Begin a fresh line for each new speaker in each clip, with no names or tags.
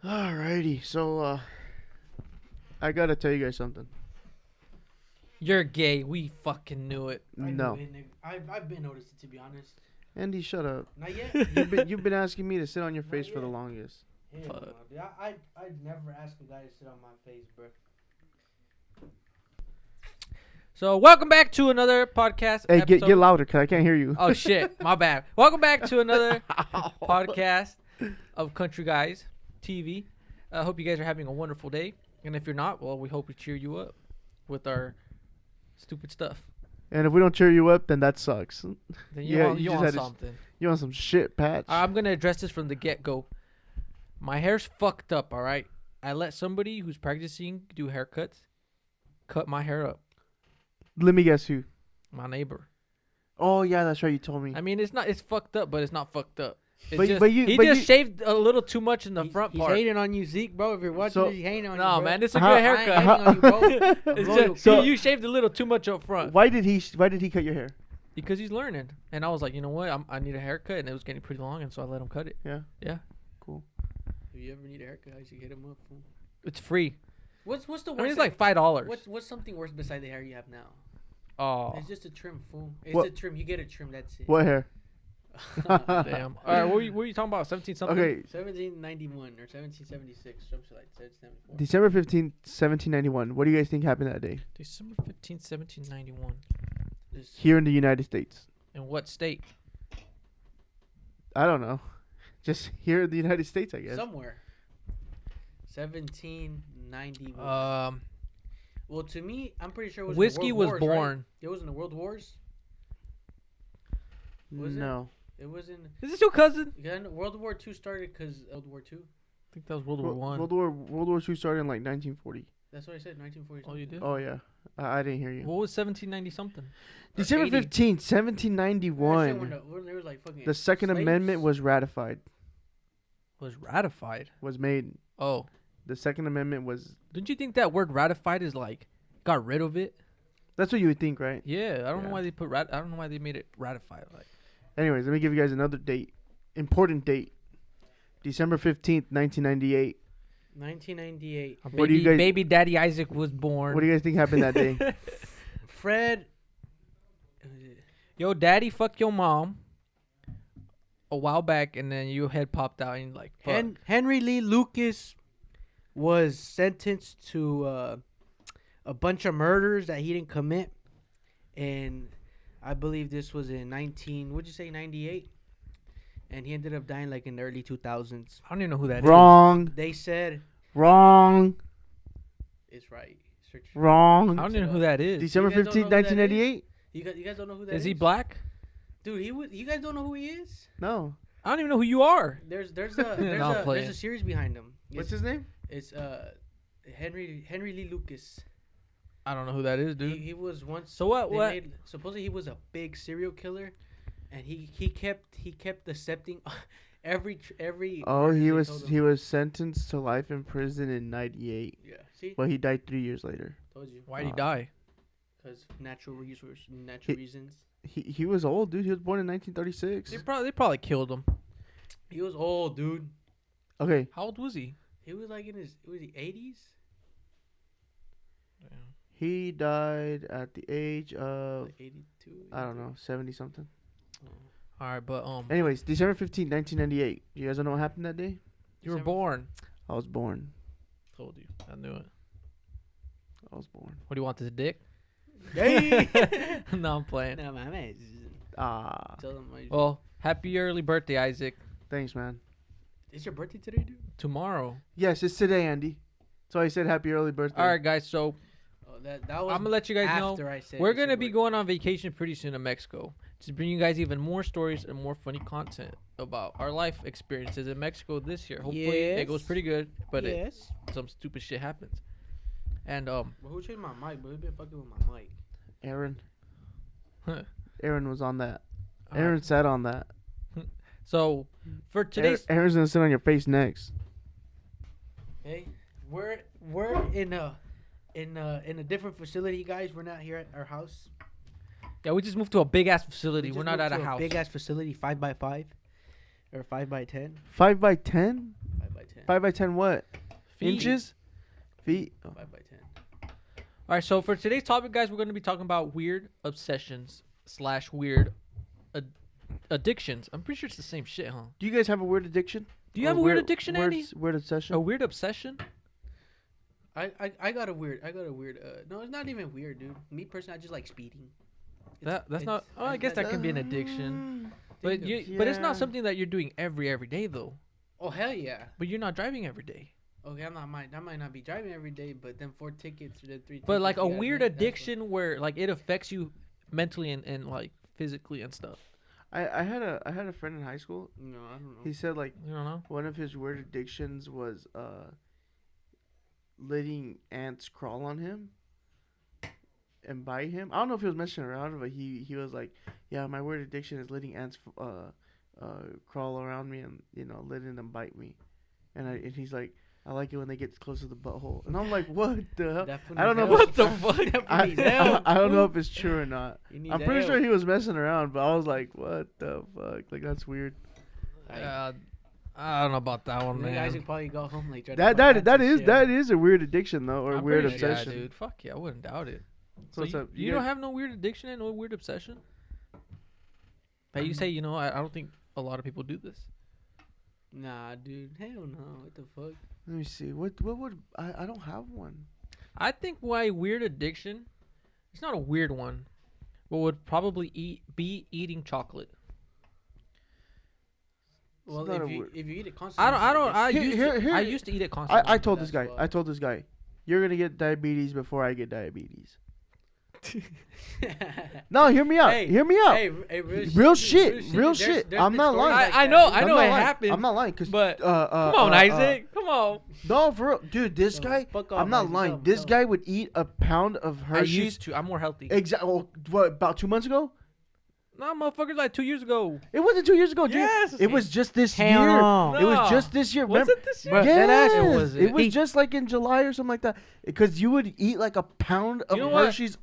Alrighty, so I gotta tell you guys something.
You're gay. We fucking knew it.
No,
I've been noticed it, to be honest.
Andy, shut up.
Not yet.
You've been asking me to sit on your
Not
face for the
yet.
longest.
Hell no, dude. I'd never ask a guy to sit on my face, bro.
So welcome back to another podcast.
Hey,
episode.
get louder, cause I can't hear you.
Oh shit, my bad. Welcome back to another podcast of Country Guys TV. I hope you guys are having a wonderful day, and if you're not, well, we hope we cheer you up with our stupid stuff.
And if we don't cheer you up, then that sucks.
Then
Yeah,
you
you
want
just had to
something.
You want some shit, Patch?
I'm gonna address this from the get-go. My hair's fucked up. All right, I let somebody who's practicing do haircuts cut my hair up.
Let me guess who.
My neighbor.
Oh yeah, that's right. You told me.
I mean, it's fucked up, but it's not fucked up. It's
But-
just,
but you-
he
but
just
you-
shaved a little too much in the front
He's
part.
hating on you, Zeke, bro. If you're watching
So-
this, he's hating on you,
No,
bro.
man, it's a
How-
good
I ain't
haircut.
hating on you, bro. I'm
It's
loyal.
just,
So-
you shaved a little too much up front
Why did he cut your hair?
because he's learning. And I was like, you know what? I need a haircut, and it was getting pretty long, and so I let him cut it.
Yeah.
Yeah.
Cool.
If you ever need a haircut, I should hit him up. Fool.
It's free.
What's the worst?
I mean, it's like $5.
What's something worse beside the hair you have now?
Oh,
It's just a trim, fool. It's
What-
a trim. You get a trim. That's it.
What hair?
damn. All right, what were you talking about? 17 something?
Okay,
1791 or 1776, something like 1774.
December 15th, 1791. What do you guys think happened that day
December 15th, 1791.
here in the United States?
In what state?
I don't know. Just here in the United States, I guess.
Somewhere. 1791. Well, to me, I'm pretty sure it was in the
Whiskey
World
was
Wars, right?
born.
It was in the World Wars. Was it?
No.
It was in.
Is this your cousin?
Yeah, World War II started because World War II.
I think that was World War One.
World War II started in like 1940.
That's what I said. 1940.
Oh, you did?
Oh yeah, I didn't hear you.
What was 1790 something?
December
80.
15th,
When
1791.
there was like fucking
The Second
slaves.
Amendment was ratified.
Was ratified.
Was made.
Oh,
The Second Amendment was.
don't you think that word ratified is like got rid of it?
That's what you would think, right?
Yeah, I don't know
Yeah.
why they put I don't know why they made it ratified. Like
Anyways, let me give you guys another date. Important date. December 15th, 1998.
1998.
What do you guys-
baby daddy Isaac was born.
What do you guys think happened that day?
Fred.
Yo, daddy, fuck your mom. A while back, and then your head popped out, and like, fuck.
Henry Lee Lucas was sentenced to a bunch of murders that he didn't commit, and I believe this was in 98, and he ended up dying like in the early 2000s.
I don't even know who that is.
Wrong.
They said
Wrong.
it's right. Search.
Wrong.
I don't even know who that is.
December
You guys don't
15th,
know who that is?
1998?
You guys don't know who that
Is
is?
he black?
Dude, you guys don't know who he is?
No.
I don't even know who you are.
There's
No, I'm playing.
a series behind him.
What's his name?
It's Henry Lee Lucas.
I don't know who that is, dude.
He was once.
So what-
they
what-
made- supposedly he was a big serial killer, and he kept accepting every.
Oh,
murder
he
they told him.
was sentenced to life in prison in 98.
Yeah, see,
But he died 3 years later.
told you.
Why'd he die?
Because natural
He-
reasons.
He was old, dude. He was born in 1936.
They probably killed him.
He was old, dude.
Okay.
How old was he?
He was like in his 80s.
He died at the age of,
Like 82.
I don't know, 70 something.
All right, but
Anyways, December 15th, 1998. You guys know what happened that day?
you were
December-
born.
I was born.
Told you. I knew it.
I was born.
What do you want, this dick?
Hey.
No, I'm playing.
No, man.
Ah.
Tell them.
Well, happy early birthday, Isaac.
Thanks, man.
It's your birthday today, dude.
Tomorrow.
Yes, it's today, Andy. So I said happy early birthday.
All right, guys. So
Oh, that was.
I'm gonna let you guys know.
after I said
We're
it's your
gonna be
birthday.
going on vacation pretty soon to Mexico to bring you guys even more stories and more funny content about our life experiences in Mexico this year. Hopefully it goes
Yes.
pretty good, but
yes.
some stupid shit happens. And
But who changed my mic? But who been fucking with my mic?
Aaron.
Huh.
Aaron was on that.
all
Aaron
right.
sat on that.
So for today's
Aaron's gonna sit on your face next.
Hey, we're in a different facility, guys. We're not here at our house.
yeah, we just moved to a big ass facility.
We
We're
just
not
moved
at a
to
house.
Big ass facility, 5x5, or 5x10.
5 by 10?
5x10.
5 by 10 what?
Feet.
Inches? Feet? Oh.
5 by 10.
All right, so for today's topic, guys, we're going to be talking about weird obsessions / weird addictions. I'm pretty sure it's the same shit, huh?
Do you guys have a weird addiction?
Do you
Or
have a weird addiction, Andy?
Weird obsession?
A weird obsession?
I got a weird. No, it's not even weird, dude. Me personally, I just like speeding.
That's not. Oh, I guess that can be an addiction. But but it's not
Yeah.
something that you're doing every day though.
Oh hell yeah.
But you're not driving every day.
Okay, I might not be driving every day, but then 4 tickets or then 3.
But like
tickets,
a
you gotta
weird
make, that's
addiction where like it affects you mentally and like physically and stuff.
I had a friend in high school.
what- No, I don't know.
He said like
You don't know?
one of his weird addictions was letting ants crawl on him and bite him. I don't know if he was messing around, but he was like, yeah, my weird addiction is letting ants crawl around me and letting them bite me. And he's like, I like it when they get close to the butthole. And I'm like, what the hell?
That fool
I don't know
needs
what the
help.
fuck?
That fool needs help,
I don't know
fool.
if it's true or not.
He needs
I'm pretty
help.
sure he was messing around, but I was like, what the fuck? Like, that's weird.
I don't know about that one,
You guys
man.
would probably go home like
That is a weird addiction though, or
I'm
weird
pretty sure-
obsession.
Yeah, dude. Fuck yeah, I wouldn't doubt it. So
What's
you,
up?
you
You
don't
guys-
have no weird addiction and no weird obsession? But you say, I don't think a lot of people do this.
Nah, dude. Hell no. What the fuck?
Let me see. What would I don't have one.
I think why weird addiction, it's not a weird one, but would probably be eating chocolate.
Well,
not a
if you
weird-
eat it constantly.
I
Here-
used to eat it constantly.
I told this
That's
guy.
why.
I told this guy, you're gonna get diabetes before I get diabetes. No, hear me out.
Hey,
Hear me out.
Hey,
Real shit.
dude,
Real
There's-
shit.
there's
I'm
been
not
stories
lying.
like
I
that,
know,
dude.
I
I'm
know
not
it
lying.
happened.
I'm not lying, cause
but
come
come on, Isaac. Come on.
No, for real, dude. This
No,
guy.
fuck off,
I'm not
Isaac.
lying.
Tell him,
This
tell
guy
him.
would eat a pound of
I
Hershey's.
used to. I'm more healthy.
Exactly. What, about 2 months ago?
No, motherfuckers, like 2 years ago.
It wasn't 2 years ago, dude.
Yes.
It was just this
Hell
year.
no.
It was
No.
just this year.
Was
Remember-
it this year?
But
Yes,
that ass-
It was
it was
He-
just like in July or something like that. Because you would eat like a pound of
You know what?
Hershey's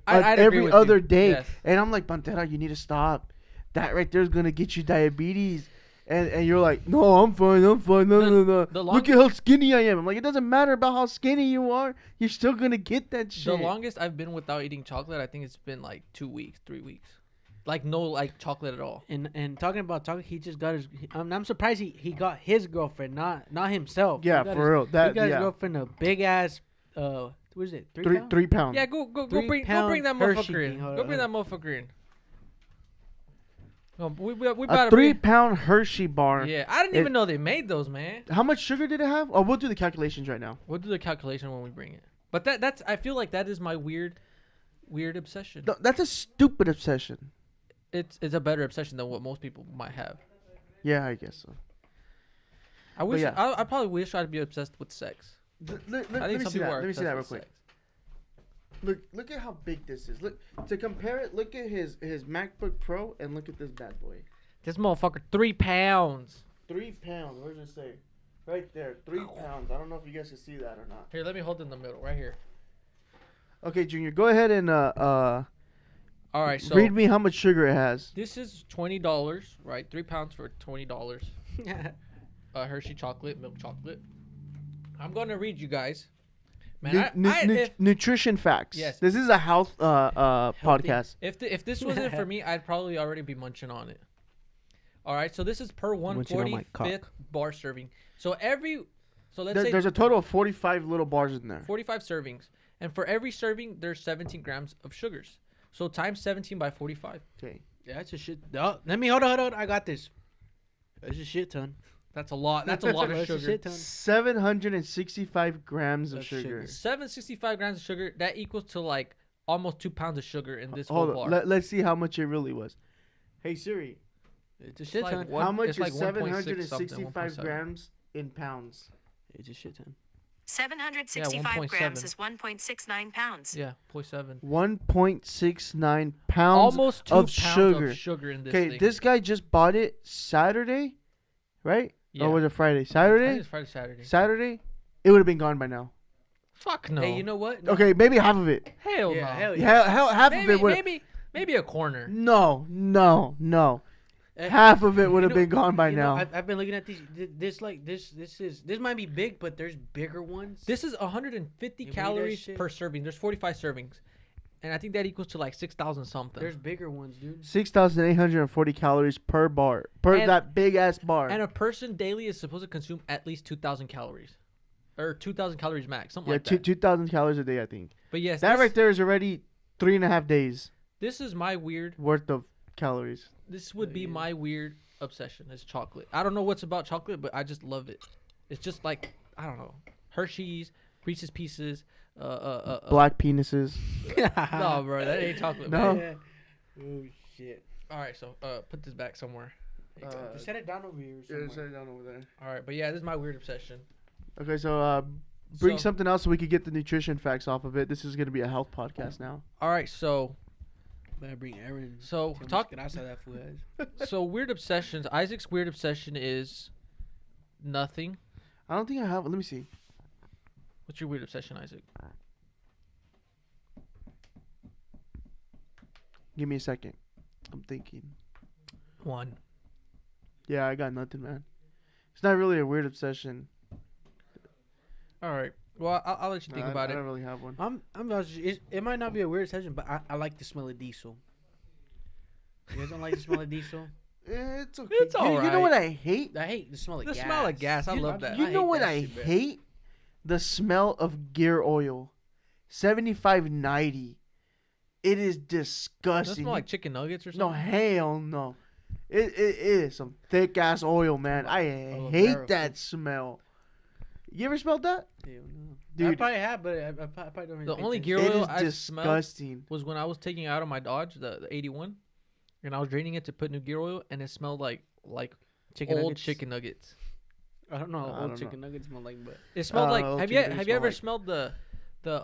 I'd agree
every
with
other
you.
day.
Yes.
And I'm like, Pantera, you need to stop. That right there is going to get you diabetes. And you're like, no, I'm fine. No, no.
the
Look at how skinny I am. I'm like, it doesn't matter about how skinny you are. You're still going to get that shit.
The longest I've been without eating chocolate, I think it's been like 2 weeks, 3 weeks. Like no like chocolate at all.
And talking about chocolate, he just got his. I'm surprised he got his girlfriend, not himself.
Yeah,
He got
for
his,
real.
He
That,
got his
yeah.
girlfriend a big ass. What is it? 3 pounds?
3 pounds.
Yeah, go bring
3-pound
that
Hershey
motherfucker in.
thing. Hold
Go
on,
bring that
hold
motherfucker in. No, we
A
better
3
bring.
pound Hershey bar.
Yeah, I didn't
It-
even know they made those, man.
How much sugar did it have? Oh, we'll do the calculations right now.
We'll do the calculation when we bring it. But that's I feel like that is my weird obsession.
No, that's a stupid obsession.
It's a better obsession than what most people might have.
Yeah, I guess so.
I wish
yeah.
I probably wish I'd be obsessed with sex.
Let
I
me
think some
see
people
that.
are
Let me see that real
obsessed
quick.
with sex.
Look at how big this is. Look, to compare it, look at his MacBook Pro and look at this bad boy.
This motherfucker 3 pounds.
3 pounds. Where does it say? Right there, 3 pounds. I don't know if you guys can see that or not.
Here, let me hold it in the middle, right here.
Okay, Junior, go ahead and
All right, so
read me how much sugar it has.
this is $20, right? 3 pounds for $20. Hershey chocolate, milk chocolate. I'm gonna read you guys. Man,
Nutrition facts.
Yes.
This is a health podcast.
if this wasn't for me, I'd probably already be munching on it. All right, so this is per
Munching on my
145th bar serving. So let's say
There's a total of 45 little bars in there.
45 servings, and for every serving, there's 17 grams of sugars. So times 17 by 45.
Okay.
Yeah, that's a shit. Oh, let me hold on. I got this. That's a shit ton.
That's a lot. That's a lot of
That's a
sugar.
shit ton.
765 grams of
Of
sugar.
sugar.
765 grams of sugar. That equals to like almost 2 pounds of sugar in this
Hold
whole
on.
bar.
Let's see how much it really was. Hey Siri,
It's a shit
like
ton.
one-
how much
it's
is
like 1.6 something,
765
1.7.
grams in pounds?
It's a shit ton.
765 grams
1.7.
is 1.69 pounds.
Yeah, 0.7.
1.69 pounds
Almost 2
of
pounds
sugar.
of sugar in this
Okay,
thing.
this guy just bought it Saturday, right?
Yeah.
Or was it Friday?
I think
Saturday?
it's Friday, Saturday.
Saturday? It would have been gone by now.
Fuck no.
Hey, you know what? No.
Okay, maybe half of it.
Hell
Yeah,
no.
hell yeah.
Half of
Maybe,
it would.
maybe a corner.
No. half of it would have
You know-
been gone by
you know,
now.
I've been looking at these. This might be big, but there's bigger ones.
This is 150
You believe that
calories
shit?
per serving. There's 45 servings, and I think that equals to like 6,000 something.
There's bigger ones, dude.
6,840 calories per bar.
And-
That big ass bar.
And a person daily is supposed to consume at least 2,000 calories, or 2,000 calories max, something
yeah,
like that.
2,000 calories a day, I think.
But yes,
That
this,
right there is already 3.5 days
this is my weird.
worth of calories.
This would be
Yeah.
my weird obsession. Is chocolate. I don't know what's about chocolate, but I just love it. It's just like I don't know, Hershey's, Reese's Pieces.
Black penises.
No, bro, that ain't chocolate.
No.
Man.
Oh shit.
All right, so put this back somewhere.
Just set it down over here. Somewhere.
it down over there.
All right, but yeah, this is my weird obsession.
Okay, so bring
So-
something else so we could get the nutrition facts off of it. This is going to be a health podcast now.
All right, so
Better bring Aaron.
So,
Tell
talk-
much grasa that fool has.
so weird obsessions. Isaac's weird obsession is nothing.
I don't think I have. Let me see.
What's your weird obsession, Isaac?
Give me a second. I'm thinking.
One.
Yeah, I got nothing, man. It's not really a weird obsession.
All right. Well, I'll let you think
No,
about
I
it.
don't really have one.
It might not be a weird session, but I like the smell of diesel. You guys don't like the smell of diesel?
It's okay.
It's
You know
alright.
what I hate?
I hate the smell of
The
gas.
smell of gas, I love that.
You know
hate
what
that
I
shit, bro.
hate? The smell of gear oil. 7590. It is
Does that
disgusting.
smell like chicken nuggets or
No,
something?
hell no. It is some thick ass oil, man. I
aloe
hate
vera
that smell. You ever smelled that?
Hell no. I
Dude,
probably have, but I probably don't really
The
pay
only
attention.
gear
it
oil
is
I smelled
disgusting.
was when I was taking it out of my Dodge, the 81, and I was draining it to put new gear oil, and it smelled like
Chicken
old
nuggets.
chicken nuggets.
I don't know
I
what
don't
old
know.
chicken nuggets smell like, but
It smelled like.
old
Have
chicken
you
nuggets
have you
smell
ever
like-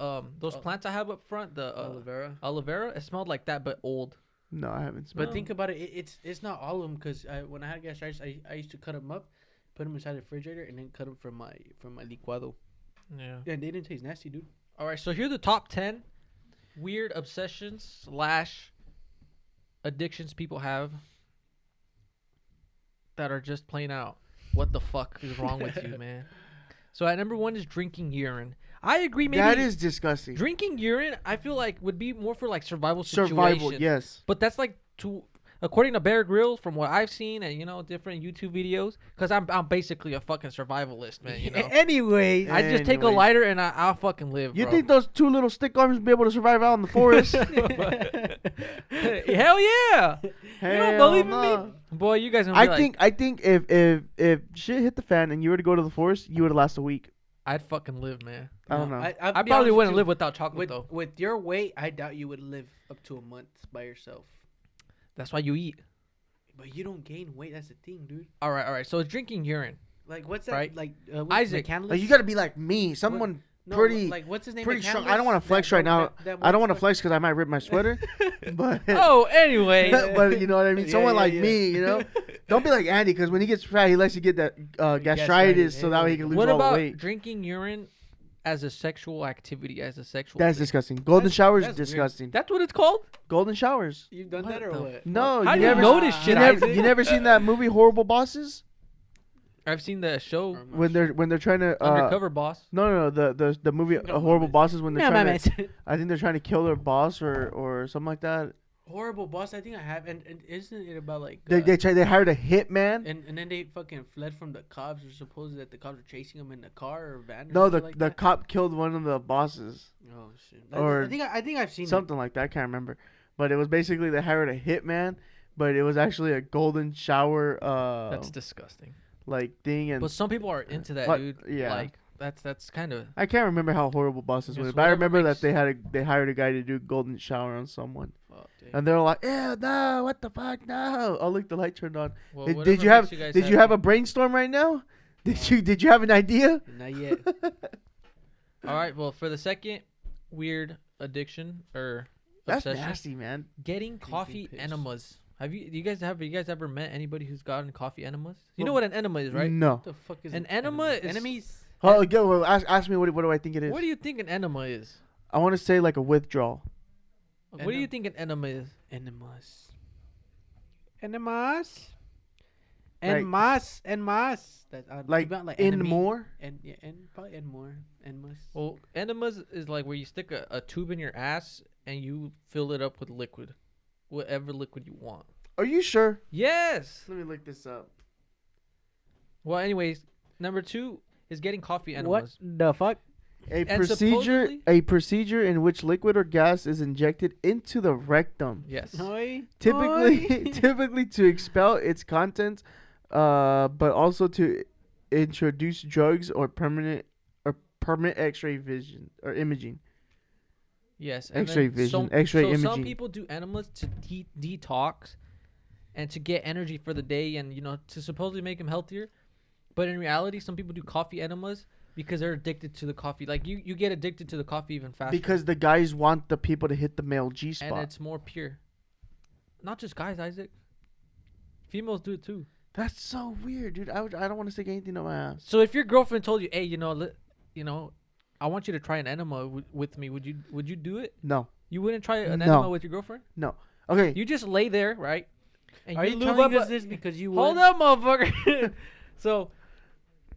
smelled those plants I have up front? The
aloe vera.
aloe vera. It smelled like that, but old.
No, I haven't smelled.
But think about it, it's not all of them because when I had gastritis, I used to cut them up, put them inside the refrigerator, and then cut them from my licuado.
Yeah.
Yeah, they didn't taste nasty, dude.
All right, so here are the top 10 weird obsessions / addictions people have that are just plain out. What the fuck is wrong with you, man? So at number 1 is drinking urine. I agree. Maybe
that is disgusting.
drinking urine. I feel like would be more for like survival situations.
Survival, yes.
But that's like according to Bear Grylls, from what I've seen and different YouTube videos, because I'm basically a fucking survivalist, man. You know.
Anyways,
I just take a
Anyways.
lighter and I'll fucking live.
You
bro.
think those two little stick arms will be able to survive out in the forest?
Hell yeah!
Hell
believe in me?
no.
Boy, you guys. Gonna be
I think if shit hit the fan and you were to go to the forest, you would have lasted a week.
I'd fucking live, man.
I don't know.
I probably wouldn't live without chocolate though.
With your weight, I doubt you would live up to a month by yourself.
That's why you eat.
But you don't gain weight. That's the thing, dude.
All right. So it's drinking urine.
Like what's that?
Right.
Like
Isaac.
Like you got to be like me, someone pretty
Like what's his name?
pretty strong. I
McCandless?
don't want to flex
That-
right now.
that
I don't
one
want to flex because I might rip my sweater. But
Oh, anyway.
but you know what I mean.
Yeah,
Someone
yeah,
like
yeah.
me, Don't be like Andy because when he gets fat, he likes to get that gastritis,
Gastritis,
so that way he can lose
What
all the
about
weight.
drinking urine as a sexual activity, as a sexual?
That's
thing?
disgusting. Golden
That's-
showers,
that's weird.
disgusting.
That's what it's called.
Golden showers.
You've done
What
that or
the
what?
No,
How
you
do you
never
know this shit, Isaac?
You never seen that movie Horrible Bosses
I've seen the show
when they're trying to
Undercover Boss.
No, the movie
No,
Horrible
mames.
Bosses when they're
No,
trying to,
mames.
I think they're trying to kill their boss or something like that.
Horrible boss. I think I have. And isn't it about like
They hired a hitman.
and then they fucking fled from the cops, or supposed that the cops were chasing them in the car or van. Or
No, the
something like
the
that?
cop killed one of the bosses.
Oh shit!
or
I think I've seen
Something like that. I can't remember. But it was basically they hired a hitman, but it was actually a golden shower
That's disgusting.
like thing and
But some people are into that,
What-
dude.
yeah.
Like that's kind of.
I can't remember how Horrible Bosses
Yes,
went, but I
whatever
remember
makes-
that they hired a guy to do golden shower on someone.
it. Fuck, dude.
And they're like, "Ew, no, what the fuck, no!" Oh, look, the light turned on.
Well,
Did
whatever
you have
makes you guys
Did you have
happy.
a brainstorm right now? Did you have an idea?
Not yet.
All right. Well, for the second weird addiction or
That's
obsession,
nasty, man.
getting coffee
piss.
enemas. Have you guys ever met anybody who's gotten coffee enemas? You know
Well,
what an enema is, right?
No.
What the fuck is
An
it?
enema is-
enemies?
Oh, well, ask me what do I think it is?
What do you think an enema is?
I want to say like a withdrawal.
What do you think an enema is?
Enemas. Enemas. And mas. That
like
about,
in
enemy.
more.
And yeah, and probably and more. And mas.
Well, enemas is like where you stick a tube in your ass and you fill it up with liquid, whatever liquid you want.
Are you sure?
Yes.
Let me look this up.
Well, anyways, number 2 is getting coffee
What
enemas.
the fuck?
A
And
procedure,
supposedly-
a procedure in which liquid or gas is injected into the rectum,
Yes.
typically to expel its contents, but also to introduce drugs or permit X-ray vision or imaging.
Yes. And
X-ray
then
vision, X-ray
so some
imaging.
people do enemas to detox and to get energy for the day and, to supposedly make them healthier. But in reality, some people do coffee enemas because they're addicted to the coffee. Like, you get addicted to the coffee even faster.
Because the guys want the people to hit the male G
And
spot.
it's more pure. Not just guys, Isaac. Females do it too.
That's so weird, dude. I don't want to stick anything up my ass.
So if your girlfriend told you, hey, I want you to try an enema with me, would you do it?
No.
You wouldn't try an
No.
enema with your girlfriend?
Okay.
You just lay there, right? And
Are you
lube
telling
up
us this because you
Hold
would?
up, motherfucker. So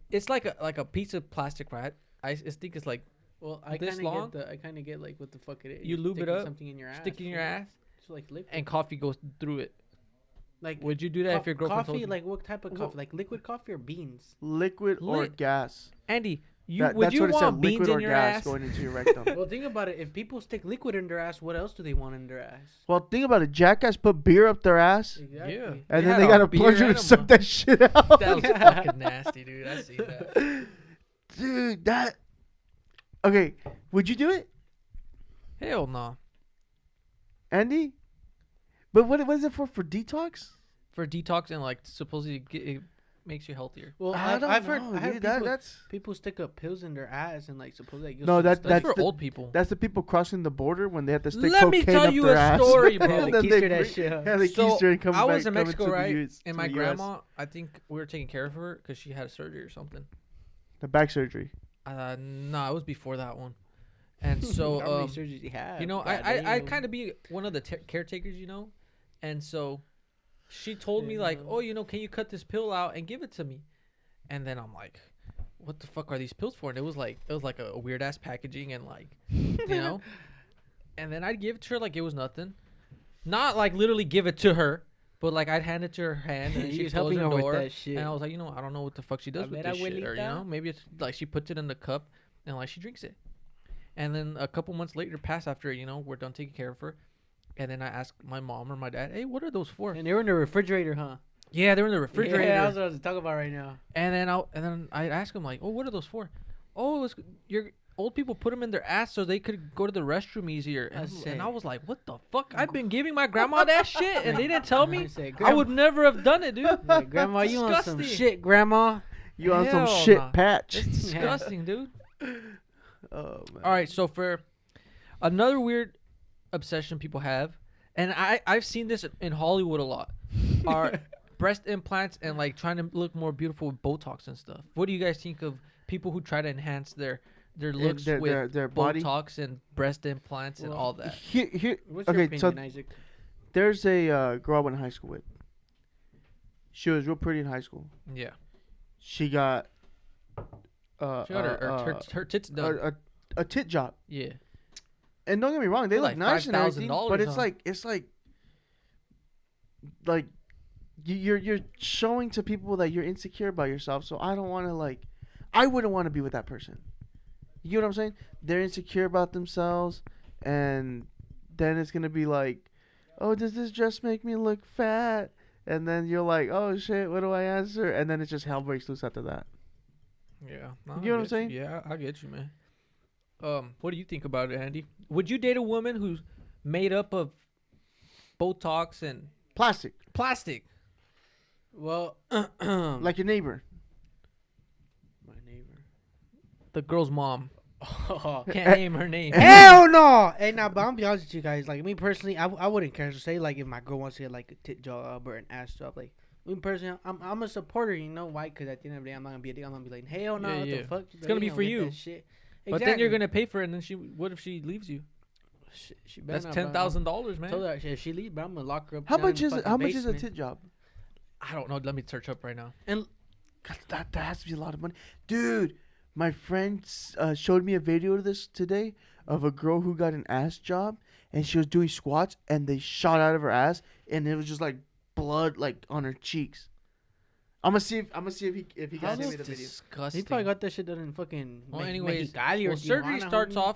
it's like a piece of plastic, right? I think it's like
Well, I
this
kind
long?
of get I kind of get like what the fuck it is.
You lube it
Sticking
up,
something in your ass.
stick in your ass,
It's like liquid.
and coffee goes through it.
Like
Would you do that if your girlfriend
coffee?
told you?
Like what type of
Well-
coffee? Like liquid coffee or beans?
Liquid or
Lit.
gas.
Andy,
That's
would
what
you
it said.
want beans
Liquid
in
or
your
gas
ass?
going into your rectum.
Well, think about it. If people stick liquid in their ass, what else do they want in their ass?
Well, think about it. Jackass put beer up their ass,
Exactly.
Yeah.
and
They
then
had
they
a
got a
beer
plunger to
enema.
suck that shit out.
That was fucking nasty, dude. I see that.
Dude, that. Okay, would you do it,
Hell no.
Andy? But what is it for? For detox?
For detox and like supposedly it makes you healthier.
Well,
I've
heard,
know,
I heard
dude.
people,
That's
people stick up pills in their ass and like supposedly. Like,
No,
That's
That's
for
the-
old people.
the people crossing the border when they have to stick
Let me
cocaine
tell
up
you
their
a
ass.
story, bro.
Yeah,
And
they
then
keister
they
that
bring-
shit up.
Yeah, they
So,
keister and come
I was
back,
in
coming
Mexico,
to the
right?
US,
And
to
my
the US.
grandma, I think we were taking care of her because she had a surgery or something.
The back surgery.
No, it was before that one. And so,
How many surgeries you have?
I kind of be one of the caretakers, and so she told me like,
Yeah.
oh, can you cut this pill out and give it to me? And then I'm like, what the fuck are these pills for? And it was like a weird ass packaging and like, and then I'd give it to her like it was nothing, not like literally give it to her, but like I'd hand it to her hand and
You
she'd
was
close
helping
her
her with
door,
that shit.
and I was like, I don't know what the fuck she does
A
with
ver,
this shit, or
abuelita?
maybe it's like she puts it in the cup and like she drinks it. And then a couple months later pass after, we're done taking care of her. And then I asked my mom or my dad, hey, what are those for?
And they were in the refrigerator, huh?
Yeah, they're in the refrigerator.
Yeah, that's what I was talking about right now.
And then I asked them like, oh, what are those for? Oh, it's your old people put them in their ass so they could go to the restroom easier. And I was like, what the fuck? I've been giving my grandma that shit, and they didn't tell me.
I said,
I would never have done it, dude.
Yeah, Grandma, you on some
Disgusting.
shit, Grandma?
You on some
Hell
shit
nah.
patch?
It's disgusting, dude.
Oh man.
All right, so for another weird obsession people have, and I've seen this in Hollywood a lot, are breast implants and like trying to look more beautiful with Botox and stuff. What do you guys think of people who try to enhance their looks with
their body.
Botox and breast implants and
Well,
all that?
Here,
What's your
okay, so
opinion, Isaac?
there's a girl I went to high school with. She was real pretty in high school.
Yeah,
She got
she got her tits done.
a tit job.
Yeah,
And don't get me wrong, they
They're
look
like
nice and everything,
$5,000,
but it's
huh?
like you're showing to people that you're insecure about yourself. So I don't want to I wouldn't want to be with that person. You know what I'm saying? They're insecure about themselves, and then it's gonna be like, oh, does this dress make me look fat? And then you're like, oh shit, what do I answer? And then it's just hell breaks loose after that.
yeah.
You know what I'm saying?
Yeah, I get you, man. What do you think about it, Andy? Would you date a woman who's made up of Botox and
Plastic,
plastic?
Well,
like your neighbor.
my neighbor.
The girl's mom.
Oh.
Can't name her name.
Hell no! Hey, now, but I'm be honest with you guys. Like me personally, I wouldn't care to say like if my girl wants to get like a tit job or an ass job. Like me personally, I'm a supporter. You know why? Because at the end of the day, I'm not gonna be a dick. I'm gonna be like, hell no,
Yeah,
what
yeah.
the fuck?
It's gonna be
Ain't
for
get
you.
that shit.
But then you're gonna pay for it, and then what if she leaves you?
She better
That's
not, bro.
$10,000,
I
man.
told her if she leaves, bro, I'm gonna lock her up.
How
down in
much
the
is it?
fucking
How much is a
basement.
tit job?
I don't know. Let me search up right now.
And
God, that has to be a lot of money, dude. My friend showed me a video of this today of a girl who got an ass job, and she was doing squats, and they shot out of her ass, and it was just like blood, like on her cheeks. I'm gonna see if he
How
can send
does
me the video.
Disgusting.
he probably got that shit done in fucking
Well, anyways,
Mexicali or
surgery
Tijuana,
starts
homie.
off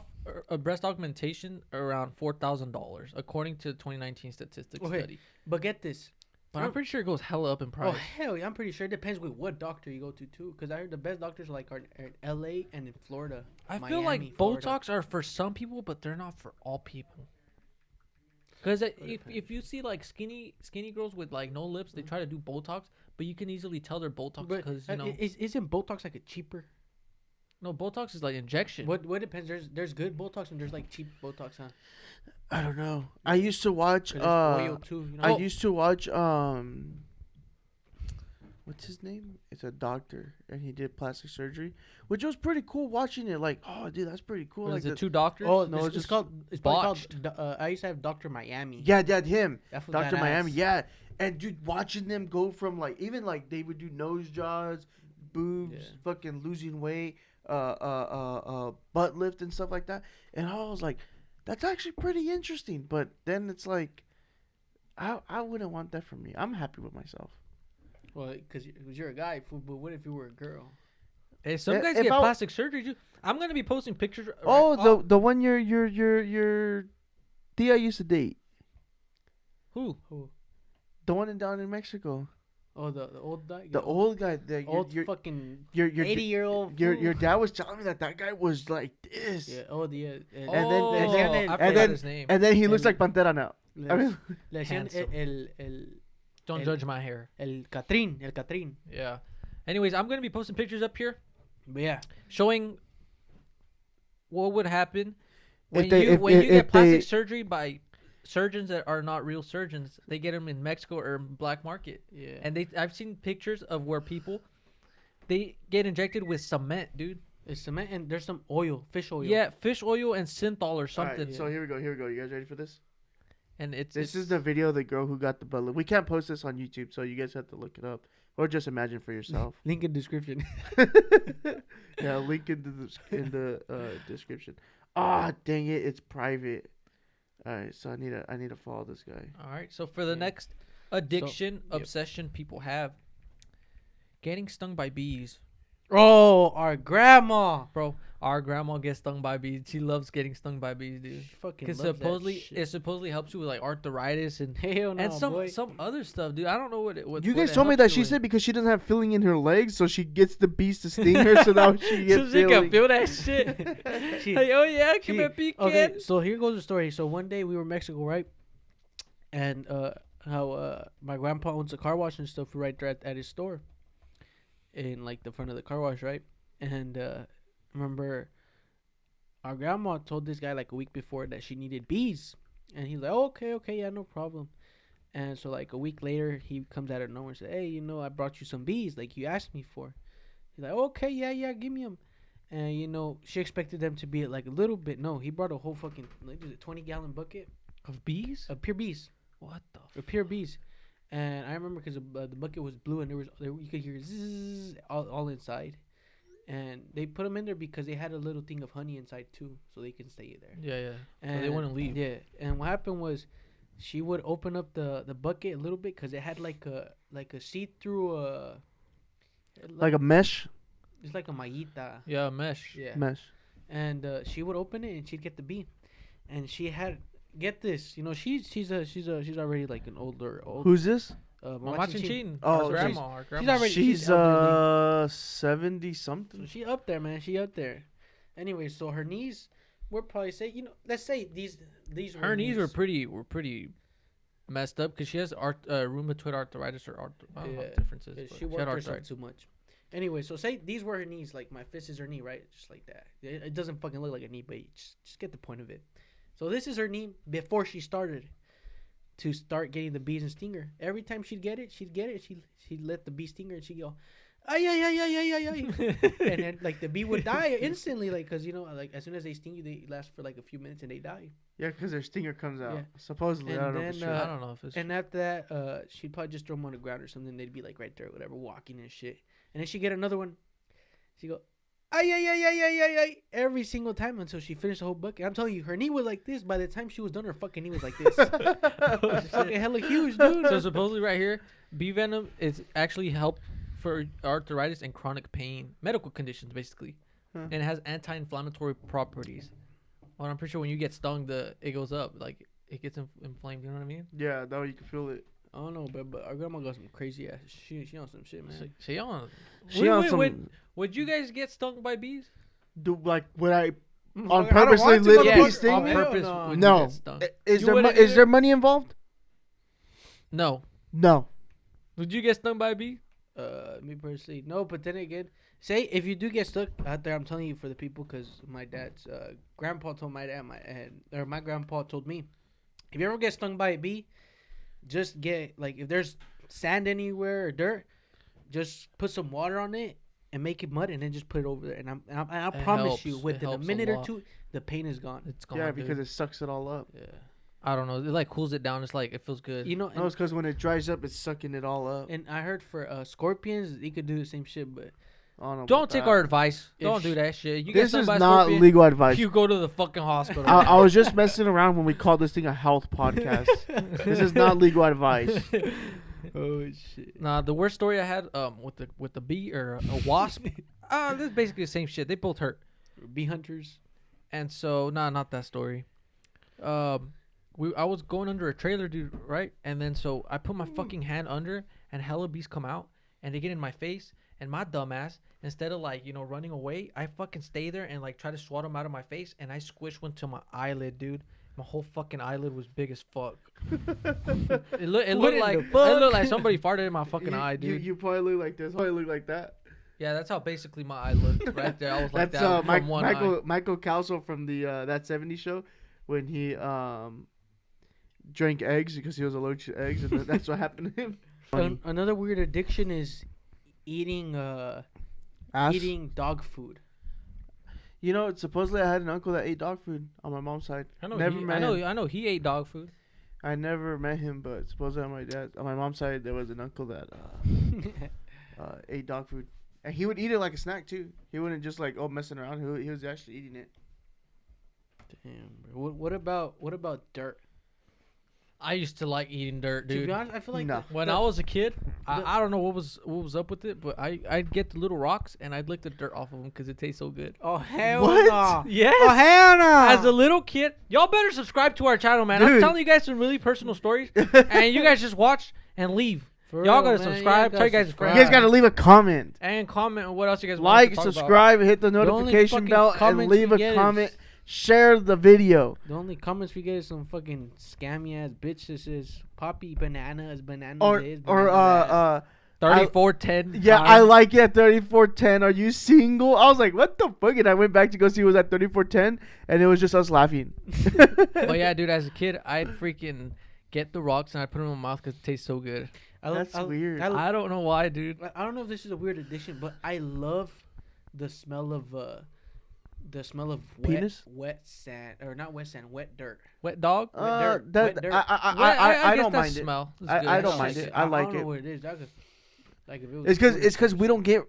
a breast augmentation around $4,000, according to the 2019 statistics
Okay.
study.
But get this.
But I'm pretty sure it goes hella up in price.
Oh hell yeah! I'm pretty sure it depends with what doctor you go to too. Because I heard the best doctors are like are in L.A. and in Florida.
I feel
Miami,
like
Florida.
Botox are for some people, but they're not for all people. Because if you see like skinny girls with like no lips, they try to do Botox, but you can easily tell they're Botox
But
because you know
isn't Botox like a cheaper?
no Botox is like injection.
What depends? There's good Botox and there's like cheap Botox, huh?
I don't know. I used to watch.
'Cause there's oil too. You know?
I used to watch. What's his name? It's a doctor, and he did plastic surgery, which was pretty cool. Watching it, like, oh, dude, that's pretty cool.
What
Like
is it
the-
two doctors?
Oh
No,
no,
it's
it's
just
called. It's probably
botched.
called. I used to have Doctor Miami.
yeah, him,
That fool
Doctor
badass.
Miami, yeah. And dude, watching them go from like even like they would do nose jobs, boobs,
Yeah.
fucking losing weight, butt lift and stuff like that. And I was like, that's actually pretty interesting. But then it's like, I wouldn't want that for me. I'm happy with myself.
Well, because you're a guy, fool. But what if you were a girl?
Hey, some
If-
guys
if
get
I-
plastic surgery too. I'm gonna be posting pictures.
Oh, the one your Tia used to date,
Who?
the one down in Mexico,
Oh, the old guy.
the old guy, the
old
your
fucking
your
80-year-old.
your dad was telling me that guy was like this,
Yeah. Oh, the.
then-
Oh,
and
I
and
forgot
then-
his name.
and then he looks
El-
like Pantera now. I mean,
Le decían
Handsome. Don't
el-
judge my hair.
el Catrín.
Yeah. Anyways, I'm gonna be posting pictures up here
But yeah.
showing what would happen when
they-
you
if-
when you
if
get plastic
they-
surgery by surgeons that are not real surgeons. They get them in Mexico or black market,
Yeah.
and I've seen pictures of where people they get injected with cement, dude.
It's cement and there's some oil, fish oil.
Yeah, fish oil and synthol or
all right,
something.
so here we go. You guys ready for this?
And
This is the video of the girl who got the butt lift. We can't post this on YouTube, so you guys have to look it up or just imagine for yourself.
Link in description.
Yeah, link in the description. Ah, dang it, it's private. All right, so I need to follow this guy.
all right. So for the
Yeah.
next addiction,
yep.
obsession people have, getting stung by bees.
Oh, our grandma.
Bro, our grandma gets stung by bees. She loves getting stung by bees, dude.
She fucking
Because
loves that
supposedly
shit.
it supposedly helps you with like arthritis and
Hell no,
and
boy.
some other stuff, dude. I don't know what it. What,
You
what
guys
it
told me
helps
that
you
she
with.
said because she doesn't have feeling in her legs, so she gets the bees to sting her, so now she gets
so she
feeling.
can feel that shit.
She-
Like, oh yeah, que
she-
me piquen.
Okay, so here goes the story. So one day we were in Mexico, right? And how my grandpa owns a car wash and stuff right there at his store, in like the front of the car wash, right? And remember, our grandma told this guy like a week before that she needed bees, and he's like, oh, okay, yeah, no problem. And so like a week later, he comes out of nowhere and says, hey, I brought you some bees like you asked me for. He's like, okay, yeah, give me them. And she expected them to be like a little bit. No, he brought a whole fucking 20-gallon bucket
Of bees?
of pure bees,
What the?
or pure bees. And I remember because the bucket was blue and you could hear zzz all inside. And they put them in there because they had a little thing of honey inside too, so they can stay there.
Yeah.
And
So they wouldn't leave.
Yeah, and what happened was, she would open up the bucket a little bit because it had like a see-through
Like a mesh.
it's like a mallita.
Yeah, mesh.
Yeah.
Mesh.
And she would open it and she'd get the bee, and she had get this. She's already like an older.
Who's this?
Mama Chinchin.
Oh,
our grandma. Our grandma.
already-
She's
elderly.
70
So
something.
she up there, man. She up there. Anyway, so her knees, we'll probably say, let's say these were
Her knees were pretty messed up because she has rheumatoid arthritis or I don't know what the difference is.
Yeah,
but
she
had
worked herself
arthritis.
too much. Anyway, so say these were her knees, like my fist is her knee, right? Just like that. It doesn't fucking look like a knee, but you just get the point of it. So this is her knee before she started to start getting the bees and stinger. Every time she'd get it, she'd let the bee sting her, and she'd go, ay, ay, ay, ay, ay, ay, ay. And then like the bee would die instantly, like because like as soon as they sting you, they last for like a few minutes and they die.
Yeah, because their stinger comes out.
Yeah.
Supposedly,
And
I don't know if it's
then,
true.
I don't know if it's.
And after that, she'd probably just throw them on the ground or something. They'd be like right there, or whatever, walking and shit. And then she'd get another one. She'd go, ay, ay, ay, ay, ay, ay, ay, every single time until she finished the whole bucket. I'm telling you, her knee was like this. By the time she was done, her fucking knee was like this. It's fucking hella huge, dude.
So supposedly right here, bee venom is actually help for arthritis and chronic pain, medical conditions basically, and it has anti-inflammatory properties. Well, I'm pretty sure when you get stung, it goes up, like it gets inflamed. You know what I mean?
Yeah, that way you can feel it.
I don't know, but our grandma got some crazy ass. She on some shit, man.
So y'all,
She on some.
would you guys get stung by bees?
Do like would I
I
on
don't
purposely
want to,
let
motherfucker.
bees sting
on
me?
purpose.
No.
Would you
No.
get stung?
Is
You
there
wouldn't
is
either?
there money involved?
No.
No.
Would you get stung by a bee?
Me personally, no. But then again, say if you do get stuck out there, I'm telling you for the people, because my dad's grandpa told my dad, my grandpa told me, if you ever get stung by a bee, just get like if there's sand anywhere or dirt, just put some water on it and make it mud, and then just put it over there. And I
It
promise
helps.
you,
It
within a
helps a
minute or
lot.
two, the pain is gone.
It's gone.
Yeah,
dude.
because it sucks it all up.
Yeah. I don't know. It like cools it down. It's like it feels good.
You know,
No, it's because when it dries up, it's sucking it all up.
and I heard for scorpions, you could do the same shit, but
I don't know
Don't
about
take
that.
our advice.
If
Don't
sh-
do that shit. You get
This
stung
is
by a
not
scorpion,
legal advice.
you go to the fucking hospital.
I was just messing around when we called this thing a health podcast. This is not legal advice.
oh shit.
Nah, the worst story I had with the bee or a wasp. This is basically the same shit. They both hurt.
Bee hunters.
And so, not that story. I was going under a trailer, dude, right? And then so I put my fucking hand under, and hella bees come out, and they get in my face, and my dumbass, instead of like running away, I fucking stay there and like try to swat them out of my face, and I squished one to my eyelid, dude. My whole fucking eyelid was big as fuck. It looked
What in
like
the fuck?
it looked like somebody farted in my fucking eye, dude.
You probably look like this. Probably look like that.
Yeah, that's how basically my eye looked right there. I was like
That's
that from one eye.
Michael Calso from the That 70s Show when he drank eggs because he was allergic to eggs, and that's what happened to him. Funny.
Another weird addiction is eating
Ass.
eating dog food.
You know, supposedly I had an uncle that ate dog food on my mom's side.
I know.
Never met him.
I know. He ate dog food.
I never met him, but supposedly on my mom's side there was an uncle that ate dog food, and he would eat it like a snack too. He wouldn't just like messing around. He was actually eating it.
Damn, bro. What about dirt?
I used to like eating dirt,
To
dude.
be honest, I feel like
No.
When I was a kid,
the-
I don't know what was up with it, but I'd get the little rocks and I'd lick the dirt off of them because it tastes so good.
oh hell
What?
no.
Yes.
Oh hell no.
As a little kid, y'all better subscribe to our channel, man. I'm
Dude.
telling you guys some really personal stories, and you guys just watch and leave.
For
Y'all
real,
gotta
man,
subscribe. Tell you guys to
You
subscribe.
guys gotta leave a comment,
And comment on what else you guys want
like,
to talk about.
subscribe, hit the
only
notification
fucking
bell, and
comments
leave
we
a
get is-
comment. Share the video.
The only comments we get is some fucking scammy ass bitch that says Poppy bananas
Or
is
or
bananas
3410.
yeah, I like it at 3410. Are you single? I was like, what the fuck? And I went back to go see it was at 3410, and it was just us laughing.
But yeah, dude, as a kid, I'd freaking get the rocks and I'd put them in my mouth because it tastes so good.
That's weird.
I don't know why, dude.
I don't know if this is a weird addiction, but I love the smell of
Penis?
wet sand, or not wet sand, wet dirt.
Wet dog?
dirt, wet dirt.
I
guess
don't
that
mind it.
smell. It's
I
good.
don't mind it. I like
don't know
it.
what it is. Like if it was
It's because we don't get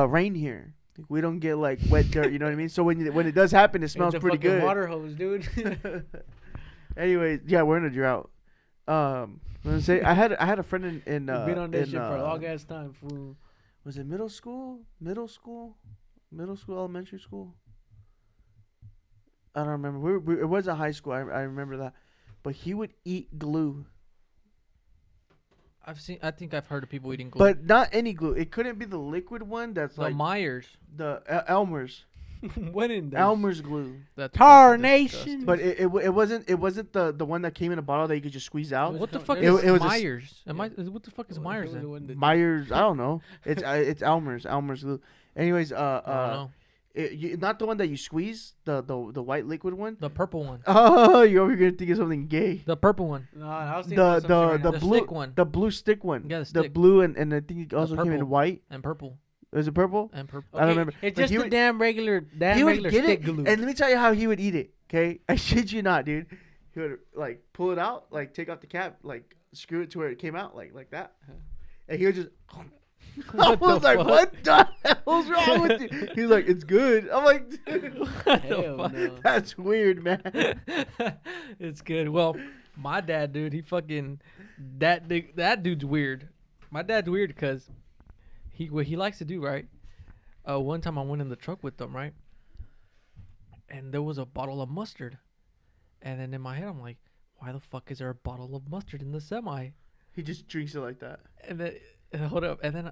rain here. We don't get like wet dirt. You know what I mean? So when it does happen, it smells
the
pretty
fucking
good.
water hose, dude.
Anyways, yeah, we're in a drought. I'm gonna say I had a friend in
We've been on that
in,
shit for a long ass time, fool.
Was it middle school, elementary school? I don't remember. It was a high school. I remember that. But he would eat glue,
I think I've heard of people eating glue.
but not any glue. It couldn't be the liquid one. That's
the
like
Myers.
the Elmer's.
What in the
Elmer's glue.
That's
Tarnation.
disgusting.
But it wasn't the one that came in a bottle that you could just squeeze out.
What the fuck
It-
is
it was a s-
Myers? What the fuck is Myers then?
Myers, I don't know. It's Elmer's glue. Anyways,
I don't know.
Not the one that you squeeze, the white liquid one.
The purple one.
Oh, you're over here thinking something gay.
The purple one.
No, I was thinking about some shit right now.
The
blue
stick one.
the blue stick one.
Yeah, the
the
stick.
blue and I think it also came in
purple.
white.
And purple.
Was it purple?
And purple.
I don't remember.
It's
But
just
he
a
would-
damn regular
He would get
stick
it,
glue.
and let me tell you how he would eat it. Okay, I shit you not, dude. He would like pull it out, like take off the cap, like screw it to where it came out, like that, and he would just. I
What
was
the
like,
fuck?
"What the hell's wrong with you?" He's like, "It's good." I'm like,
What the
Hell
fuck?
no.
"That's weird, man."
It's good. Well, my dad, dude, he fucking that dude's weird. My dad's weird because what he likes to do, right? One time I went in the truck with them, right? And there was a bottle of mustard. And then in my head, I'm like, why the fuck is there a bottle of mustard in the semi?
He just drinks it like that.
And then hold up, and then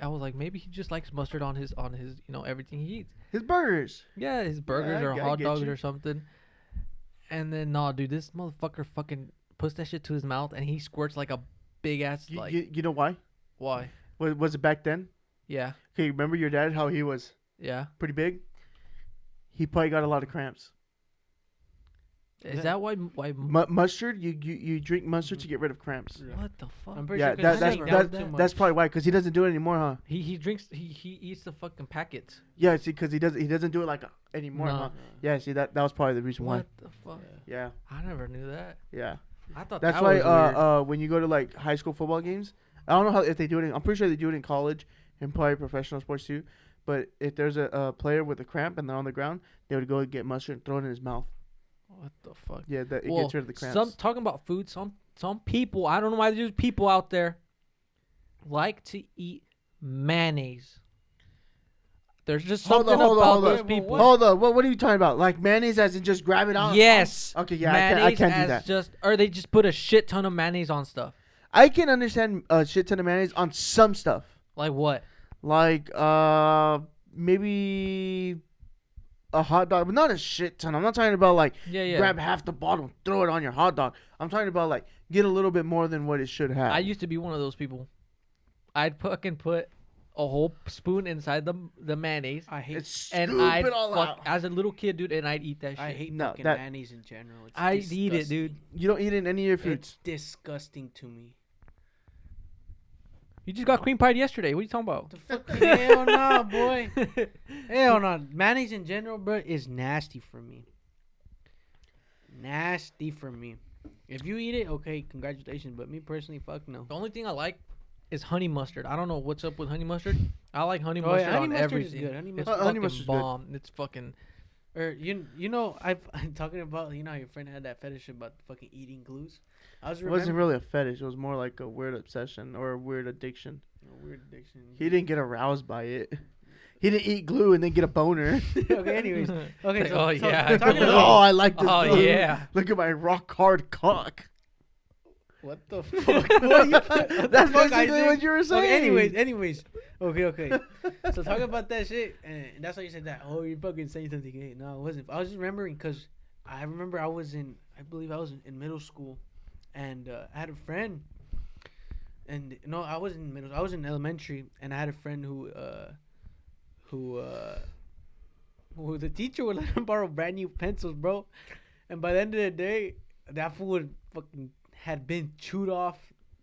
I was like, maybe he just likes mustard on his everything he eats.
His burgers.
Yeah, his burgers
I
or
get
hot dogs
you.
or something. And then nah, dude, this motherfucker fucking puts that shit to his mouth and he squirts like a big ass like.
You know why?
Why?
Was it back then?
Yeah,
Okay, remember your dad? How he was
yeah.
pretty big. He probably got a lot of cramps.
Is that why?
Mustard? You drink mustard to get rid of cramps.
What the fuck?
I'm pretty
Yeah,
sure 'cause
that's
he ain't down too
that's
much.
probably why, because he doesn't do it anymore, huh?
He drinks. He eats the fucking packets.
Yeah, see, because he doesn't do it like anymore,
No.
huh? Yeah, see that was probably the reason why.
What the fuck?
Yeah,
I never knew that.
yeah.
I thought
That's
that
why
was weird.
when you go to like high school football games, I don't know how if they do it. I'm pretty sure they do it in college and probably professional sports too. But if there's a player with a cramp and they're on the ground, they would go and get mustard and throw it in his mouth.
What the fuck?
Yeah, that it
Well,
gets rid of the cramps.
Some talking about food. Some people. I don't know why there's people out there like to eat mayonnaise. There's just
Hold
something
on, hold on,
about
hold
those
on.
people.
Hold on, what are you talking about? Like mayonnaise as in just grab it out?
Yes.
Okay, yeah, I
mayonnaise
can't do
as
that.
Just or they just put a shit ton of mayonnaise on stuff.
I can understand a shit ton of mayonnaise on some stuff.
Like what?
Like maybe a hot dog, but not a shit ton. I'm not talking about like
Yeah.
grab half the bottle and throw it on your hot dog. I'm talking about like get a little bit more than what it should have.
I used to be one of those people. I'd fucking put a whole spoon inside the mayonnaise,
I hate.
it's
and
scoop
I'd
it all
fuck
out.
as a little kid, dude, and I'd eat that shit.
I hate
No,
fucking
that-
mayonnaise in general. It's
I'd eat it,
disgusting.
dude.
You don't eat it in any of your foods.
It's disgusting to me.
You just got cream pie yesterday. What are you talking about?
The fuck? Hell no, boy. Hell no. Mayonnaise in general, bro, is nasty for me. Nasty for me. If you eat it, okay, congratulations. But me personally, fuck no.
The only thing I like is honey mustard. I don't know what's up with honey mustard. I like honey
Oh,
mustard
yeah, honey
on
mustard is
everything.
good. Honey
It's
mustard-
honey
fucking
mustard's good.
bomb. It's fucking.
Or you know, I'm talking about how your friend had that fetish about fucking eating glues. I was
It wasn't really a fetish. It was more like a weird obsession or a weird addiction.
weird addiction.
He didn't get aroused by it. He didn't eat glue and then get a boner.
Okay, anyways. Okay,
Like,
so,
oh,
so
yeah,
talking
glue.
Oh,
about
I like this.
Oh
glue.
yeah.
Look at my rock hard cock.
what the fuck? What you- what the
That's
fuck,
basically
Isaac?
what you were saying.
Okay, anyways. Okay. So talking about that shit, and that's why you said that. Oh, you're fucking saying something. Hey, no, I wasn't. I was just remembering because I remember I believe I was in middle school, and I had a friend. And no, I was in middle. I was in elementary, and I had a friend who the teacher would let him borrow brand new pencils, bro. And by the end of the day, that fool would fucking had been chewed off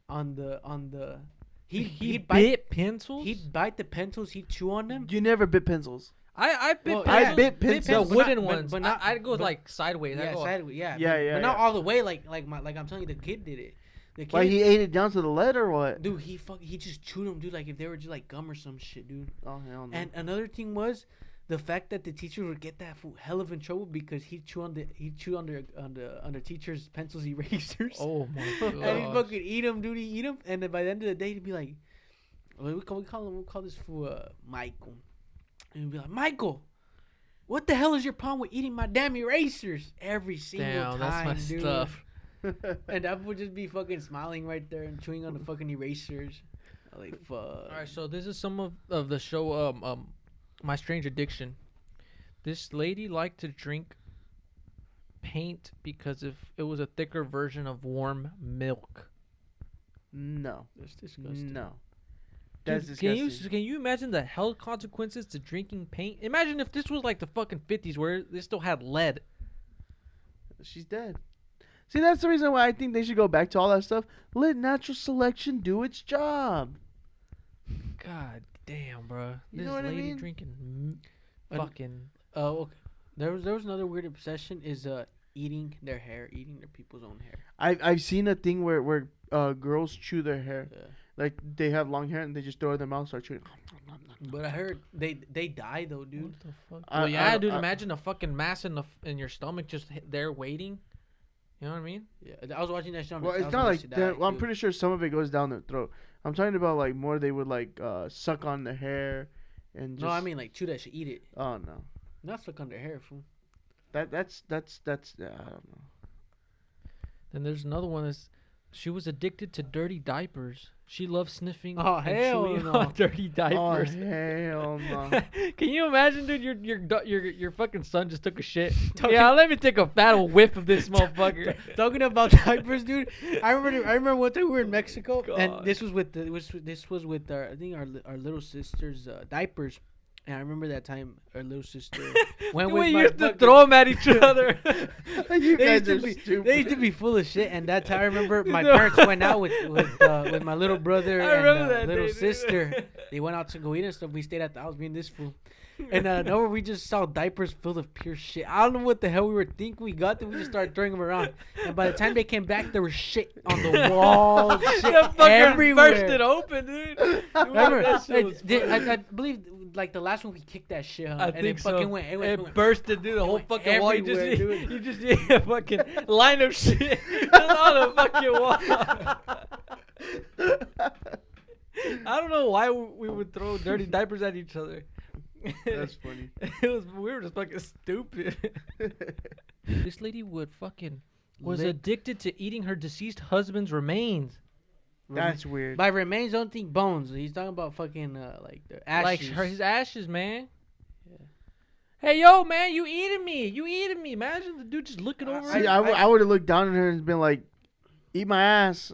on the.
He
He'd bite.
bit pencils.
He'd bite the pencils. He'd chew on them.
You never bit pencils.
I bit
Well,
pencils.
I bit pencils.
The
but not-
wooden
but-
ones.
but not-
I'd go
but-
like sideways. I'd
Yeah,
go
sideways. Yeah,
Yeah,
but,
yeah,
but not
yeah.
all the way. Like I'm telling you, the kid did it. The kid,
Why he ate it down to the lead or what?
dude, he just chewed them, dude. Like if they were just like gum or some shit, dude.
Oh hell no.
And another thing was the fact that the teacher would get that fool hell of in trouble because he'd chew on the teacher's pencils erasers.
Oh my god.
And he'd fucking eat them, dude. He'd eat them, and then by the end of the day, he'd be like, we call this fool Michael, and he'd be like, Michael, what the hell is your problem with eating my damn erasers every single
Damn,
time,
that's my
dude?
stuff.
And that would just be fucking smiling right there and chewing on the fucking erasers. I'm like, fuck.
All right, so this is some of the show. My Strange Addiction. This lady liked to drink paint because if it was a thicker version of warm milk.
No.
That's disgusting.
No. That's
Dude,
disgusting.
can you imagine the health consequences to drinking paint? Imagine if this was like the fucking 50s where they still had lead.
She's dead. See, that's the reason why I think they should go back to all that stuff. Let natural selection do its job.
God damn, bro.
You
This
know what I
lady
mean?
drinking
And-
fucking.
Okay. There was another weird obsession is eating their hair, eating their people's own hair.
I've seen a thing where girls chew their hair.
Yeah.
Like they have long hair and they just throw it in their mouth, start chewing.
But I heard they die though, dude.
What the fuck?
I-
Well, yeah,
I-
dude.
I-
Imagine a fucking mass in your stomach just there waiting. You know what I mean?
Yeah, I was watching that show.
Well, it's not like that. Well, I'm pretty sure some of it goes down their throat. I'm talking about like more they would like suck on the hair and just.
No, I mean like chew that shit, eat it,
Oh no.
not suck on their hair, fool.
That's I don't know.
Then there's another one that's she was addicted to dirty diapers. She loves sniffing
Oh,
and
hell
chewing
no.
on dirty diapers.
Oh hell no.
Can you imagine, dude? Your fucking son just took a shit. Yeah, let me take a fat old whiff of this motherfucker.
Talking about diapers, dude. I remember one time we were in Mexico,
God.
and this was with our I think our little sister's diapers. And I remember that time our little sister went with
We
my
used to
fucking-
throw them at each other.
You
They
guys
used, to
are
be,
stupid.
they used to be full of shit, and that time I remember my
No.
parents went out with my little brother
I
and
remember that
little
day, dude.
sister. They went out to go eat and stuff. We stayed at the house, me and this fool. And nowhere we just saw diapers full of pure shit. I don't know what the hell we were thinking we got. Then we just started throwing them around. And by the time they came back, there was shit on the wall, shit
That fucker
everywhere.
burst it open, dude.
Remember,
That shit was
I believe like the last one we kicked that shit, huh?
I
and
think
it fucking
so.
went.
It bursted, dude. The whole
went
fucking wall.
everywhere, dude.
You just see a fucking line of shit on the fucking wall. I don't know why we would throw dirty diapers at each other.
That's funny.
We were just fucking stupid. This lady would fucking was
Lick-
addicted to eating her deceased husband's remains.
That's weird.
By remains, don't think bones. He's talking about fucking like the ashes.
Like his ashes, man. Hey, yo, man, you eating me? You eating me? Imagine the dude just looking over.
See,
it.
I would have looked down at her and been like, "Eat my ass."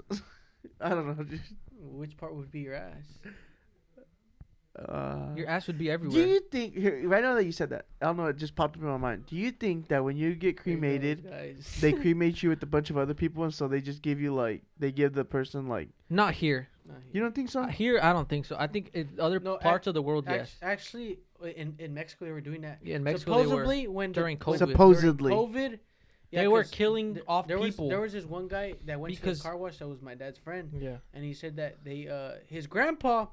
I don't know. Just,
Which part would be your ass?
Your ass would be
do
everywhere.
you think here, right now that you said that, I don't know, it just popped up in my mind. Do you think that when you get cremated,
Guys.
they cremate you with a bunch of other people, and so they just give you like they give the person like
Not here.
you don't think so?
Here, I don't think so. I think in other
No,
parts of the world, yes.
Actually, in Mexico they were doing that.
Yeah, in Mexico, they were
Supposedly, when
during
the-
COVID.
Supposedly.
during COVID, yeah,
They were
'cause
killing off
there
people.
there was this one guy that went
Because-
to the car wash that was my dad's friend,
Yeah.
and he said that they his grandpa,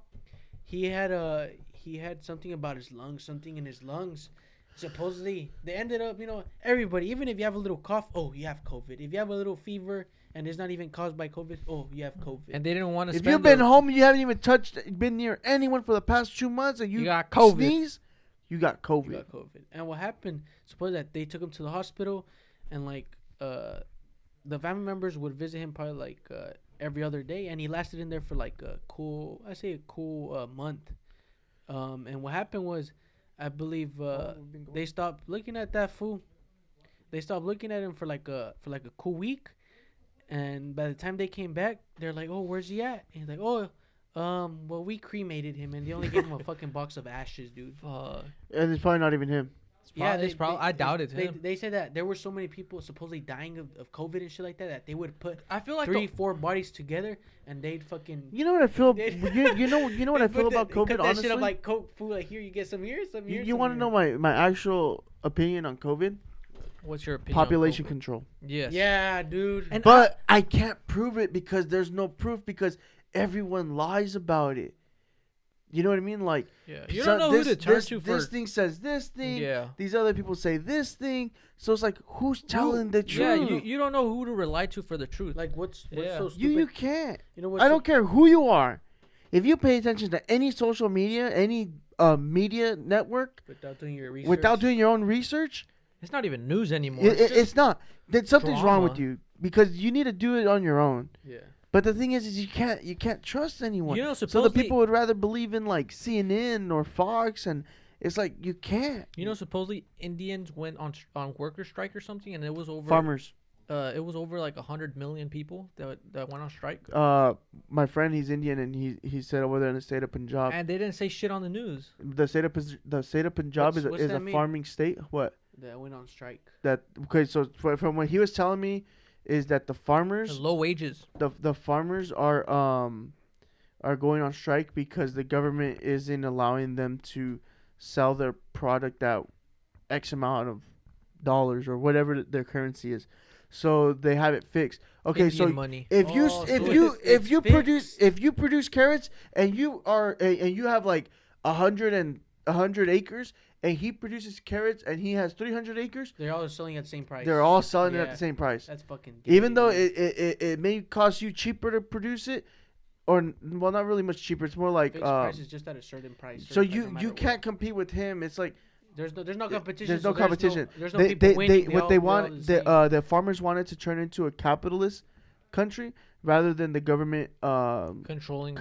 he had something about his lungs, something in his lungs. Supposedly, they ended up, everybody, even if you have a little cough, oh, you have COVID. If you have a little fever and it's not even caused by COVID, oh, you have COVID.
And they didn't want to
If
spend
you've been
their-
home and you haven't even been near anyone for the past 2 months, and
You got COVID.
sneeze, you got
He
COVID.
got COVID. And what happened? Suppose that they took him to the hospital, and like the family members would visit him probably like every other day, and he lasted in there for like a cool month. And what happened was, I believe they stopped looking at that fool. They stopped looking at him for like a cool week, and by the time they came back, they're like, "Oh, where's he at?" And he's like, "Oh, well, we cremated him, and they only gave him a fucking box of ashes, dude."
Fuck.
And it's probably not even him.
I doubt it's him.
They said that there were so many people supposedly dying of COVID and shit like that that they would put
I feel like
3-4 bodies together and they'd fucking.
You know what I feel?
They-
you know what I feel about
They
COVID.
cut that
Honestly,
shit up like Coke food. Like here, you get some here, some here.
you want to know my actual opinion on COVID?
What's your opinion? on
Population
COVID?
control.
Yes.
Yeah, dude.
And
But I can't prove it because there's no proof because everyone lies about it. You know what I mean? Like,
Yeah. You
so
don't know who to turn to
This
for.
thing says this thing.
Yeah.
These other people say this thing. So it's like, who's telling the truth?
Yeah. You don't know who to rely to for the truth.
Like what's
Yeah.
so stupid?
You can't.
You know what's
I don't care who you are. If you pay attention to any social media, any media network,
without doing your research.
without doing your own research,
It's not even news anymore.
it's not. That something's wrong with
drama.
you because you need to do it on your own.
Yeah.
But the thing is you can't trust anyone.
You know,
So the
supposedly-
people would rather believe in like CNN or Fox, and it's like you can't.
You know, supposedly Indians went on worker strike or something, and it was over.
Farmers.
it was over like 100 million people that went on strike,
My friend, he's Indian, and he said over there in the state of Punjab.
and they didn't say shit on the news.
The state of Punjab
What's
is
that
a
mean?
farming state. What?
That went on strike.
That okay? So from what he was telling me, is that the
The
farmers,
low wages.
the farmers are going on strike because the government isn't allowing them to sell their product at X amount of dollars or whatever their currency is. So they have it fixed. Okay, so
Indian money.
if you
Oh,
if
so
you
it's-
if
it's
you
fixed.
produce carrots and you have like 100 acres, and he produces carrots and he has 300 acres,
They're all selling at the same price.
they're all selling it at
Yeah.
the same price.
That's fucking.
Even
gay,
though
dude.
it may cost you cheaper to produce it, or well, not really much cheaper. It's more like
fixed price is just at a certain price.
so
like, no
you
matter what.
can't compete with him. It's like
There's no competition.
there's no
so
competition.
There's no
they
people
they,
winning.
what
all-
they
all
want
the same.
the farmers wanted to turn into a capitalist country rather than the government controlling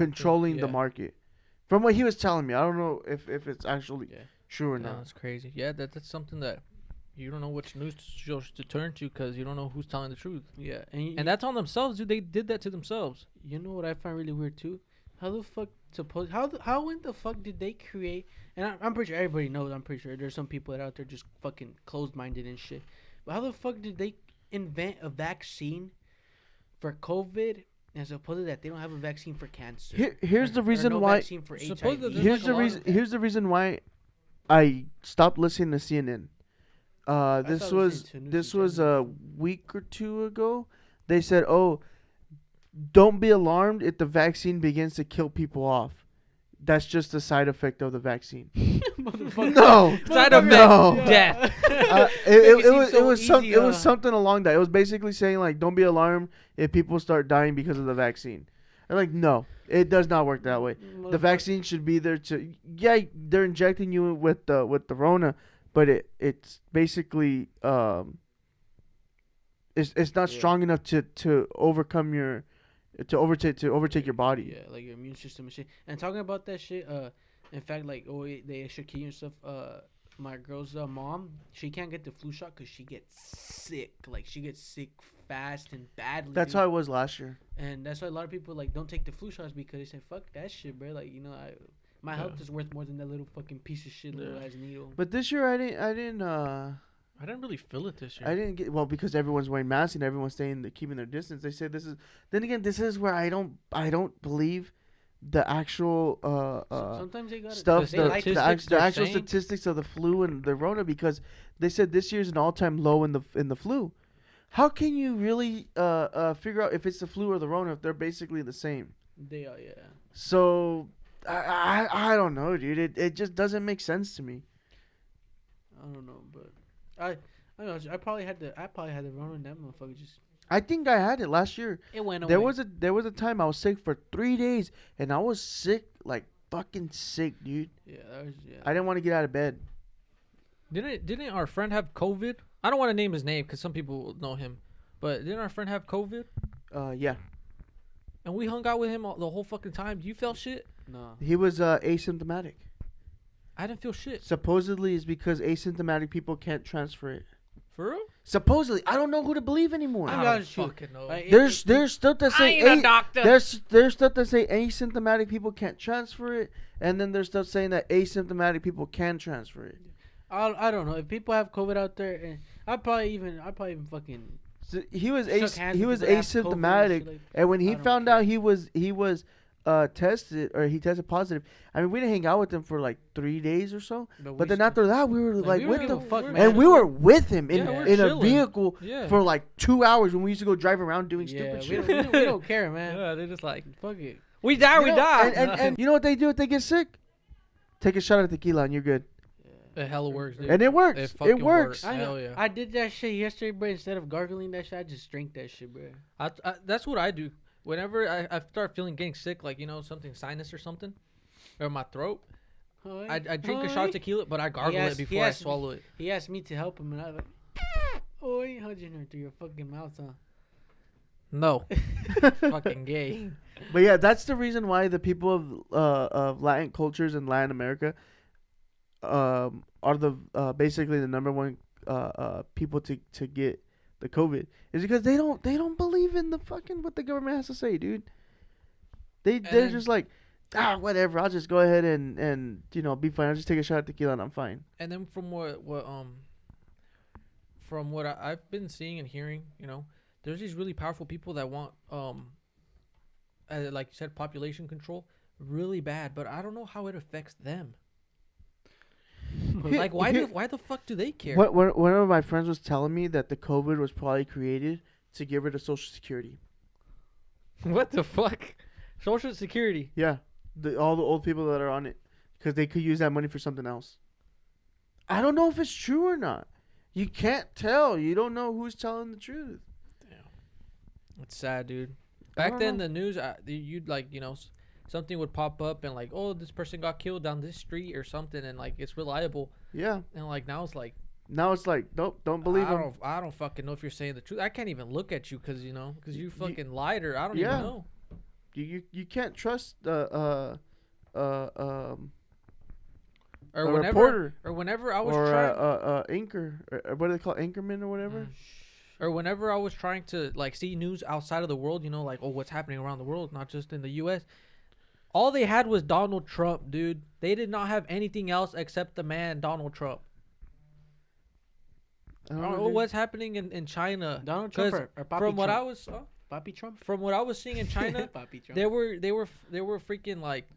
the
yeah.
market. From what he was telling me, I don't know if it's actually
Yeah.
true or
Yeah,
not.
that's crazy. Yeah, that's something that you don't know which news shows to turn to because you don't know who's telling the truth.
Yeah,
And that's on themselves, dude. They did that to themselves.
you know what I find really weird too? How the fuck how in the fuck did they create? And I'm pretty sure everybody knows. I'm pretty sure there's some people that out there just fucking closed minded and shit. But how the fuck did they invent a vaccine for COVID as opposed to that they don't have a vaccine for cancer?
Here's
Or-
the
or
reason
no
why.
vaccine for
Supposedly
HIV.
there's
Here's
like a
the
lot
reason.
of-
Here's the reason why I stopped listening to CNN. This
started
was
listening to news
this
in
was
general.
a week or two ago. They said, "Oh, don't be alarmed if the vaccine begins to kill people off. That's just a side effect of the vaccine."
Motherfucker.
No,
Side
Motherfucker.
effect,
No.
death.
it
seem
was
so
it was some
easy,
it was something along that. It was basically saying like, "Don't be alarmed if people start dying because of the vaccine." I'm like, no, it does not work that way. The
Motherfucker.
vaccine should be there to they're injecting you with the Rona, but it's basically it's not
Yeah.
strong enough to overcome your to overtake your body.
Yeah, like your immune system and shit. And talking about that shit, in fact, like, they should kill you and stuff. My girl's mom, she can't get the flu shot because she gets sick. Like, she gets sick fast and badly.
That's
dude.
how it was last year.
And that's why a lot of people, like, don't take the flu shots because they say, fuck that shit, bro. Like, my health is worth more than that little fucking piece of shit, little ass needle.
But this year
I didn't really feel it this year.
I didn't get because everyone's wearing masks and everyone's keeping their distance. They said this is. Then again, this is where I don't believe the actual
Sometimes they got
stuff,
They
the,
like
the,
statistics
act- the
they're
actual
saying.
statistics of the flu and the Rona, because they said this year's an all-time low in the flu. How can you really figure out if it's the flu or the Rona if they're basically the same?
They are, yeah.
So I don't know, dude. It just doesn't make sense to me.
I don't know, but I don't know. I probably had the Rona and that motherfucker just.
I think I had it last year.
It went away.
There was a time I was sick for 3 days, and I was sick like fucking sick, dude.
Yeah, that was, yeah.
I didn't want to get out of bed.
Didn't our friend have COVID? I don't want to name his name because some people know him, but didn't our friend have COVID?
Yeah,
And we hung out with him the whole fucking time. You felt shit?
No.
he was asymptomatic.
I didn't feel shit.
Supposedly, it's because asymptomatic people can't transfer it.
For real?
Supposedly, I don't know who to believe anymore.
I
I
be
don't
honest with you.
fucking know.
Like,
There's stuff that say
ain't a doctor.
there's stuff that say asymptomatic people can't transfer it, and then there's stuff saying that asymptomatic people can transfer it.
I don't know if people have COVID out there, and I probably even fucking
So he was
shook hands
he
with
was
people that have COVID and
asymptomatic,
shit like-
and when
I
he
don't
found
care.
out he was tested or he tested positive. I mean, we didn't hang out with him for like 3 days or so, but then after that we were like
we
with
don't
him,
give a fuck,
we're-
man.
and we were with him in
Yeah, we're
in a
chilling.
vehicle
Yeah.
for like 2 hours when we used to go drive around doing
yeah,
stupid
we
shit.
don't, we don't care, man.
Yeah, they're just like,
Fuck it.
we die,
You
we
know,
die.
and you know what they do if they get sick? Take a shot of tequila and you're good.
it hella works, dude.
And it works.
It
It,
fucking
works.
works.
I know.
Hell yeah.
I did that shit yesterday, bro. Instead of gargling that shit, I just drank that shit, bro.
That's what I do. Whenever I start getting sick, like, something sinus or something, or my throat, I drink a shot of tequila, but I gargle
asked-
it
he
before I
asked me-
swallow it.
He asked me to help him, and I was like, "Oi, how'd you know through your fucking mouth, huh?"
No. Fucking gay.
But yeah, that's the reason why the people of Latin cultures in Latin America are the basically the number one people to get the COVID, is because they don't believe in the fucking what the government has to say, dude. They're just like, whatever. I'll just go ahead and be fine. I'll just take a shot of tequila and I'm fine.
And then from what I've been seeing and hearing, there's these really powerful people that want like you said, population control really bad, but I don't know how it affects them. Like, why the fuck do they care?
One of my friends was telling me that the COVID was probably created to get rid of Social Security.
What the fuck? Social Security?
Yeah, all the old people that are on it, because they could use that money for something else. I don't know if it's true or not. You can't tell. You don't know who's telling the truth.
Damn. It's sad, dude. Back then, the news, you'd something would pop up and like, oh, this person got killed down this street or something, and like it's reliable.
Yeah.
And like now it's like,
nope, don't believe him.
I don't fucking know if you're saying the truth. I can't even look at you because you fucking lied, or I don't even know.
You can't trust
or
reporter
whenever I was
anchor, or what do they call anchorman or whatever.
Or whenever I was trying to like see news outside of the world, like, oh, what's happening around the world, not just in the U.S. All they had was Donald Trump, dude. They did not have anything else except the man Donald Trump. I don't know what's happening in China.
Donald Trump or Papi
from what
Trump?
I was
Papi Trump?
From what I was seeing in China,
Papi Trump.
they were freaking like